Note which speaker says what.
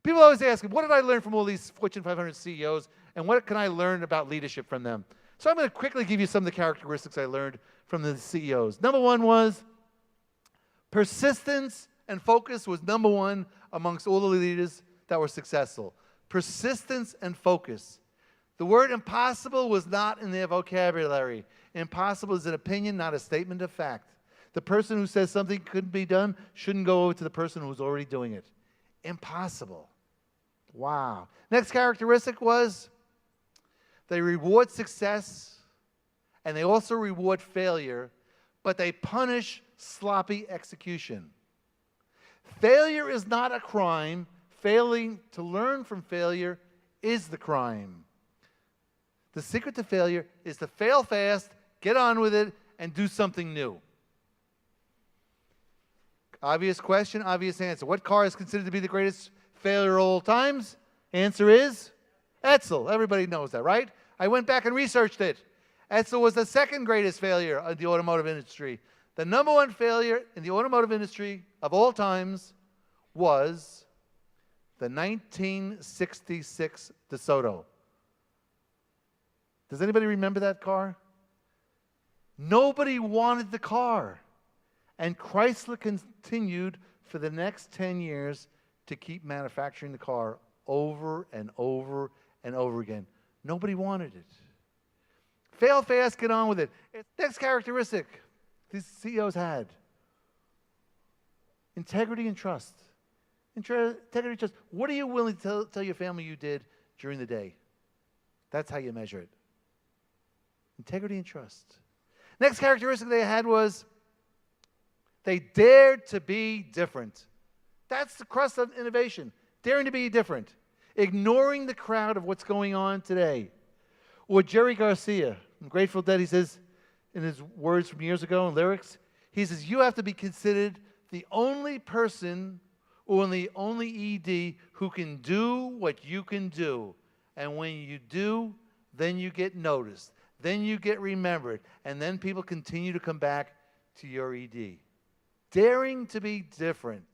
Speaker 1: People always ask me, what did I learn from all these Fortune 500 CEOs, and what can I learn about leadership from them? So I'm going to quickly give you some of the characteristics I learned from the CEOs. Number one was persistence and focus was number one amongst all the leaders that were successful. Persistence and focus. The word impossible was not in their vocabulary. Impossible is an opinion, not a statement of fact. The person who says something couldn't be done shouldn't go over to the person who's already doing it. Impossible. Wow. Next characteristic was they reward success and they also reward failure, but they punish sloppy execution. Failure is not a crime. Failing to learn from failure is the crime. The secret to failure is to fail fast, get on with it, and do something new. Obvious question, obvious answer. What car is considered to be the greatest failure of all times? Answer is Edsel. Everybody knows that, right? I went back and researched it. Edsel was the second greatest failure of the automotive industry. The number one failure in the automotive industry of all times was the 1966 DeSoto. Does anybody remember that car? Nobody wanted the car. And Chrysler continued for the next 10 years to keep manufacturing the car over and over and over again. Nobody wanted it. Fail fast, get on with it. Next characteristic these CEOs had: integrity and trust. Integrity and trust. What are you willing to tell your family you did during the day? That's how you measure it. Integrity and trust. Next characteristic they had was they dared to be different. That's the crust of innovation. Daring to be different. Ignoring the crowd of what's going on today. Or Jerry Garcia from Grateful Dead, he says, in his words from years ago in lyrics, he says, you have to be considered the only person or the only ED who can do what you can do. And when you do, then you get noticed. Then you get remembered. And then people continue to come back to your ED. Daring to be different.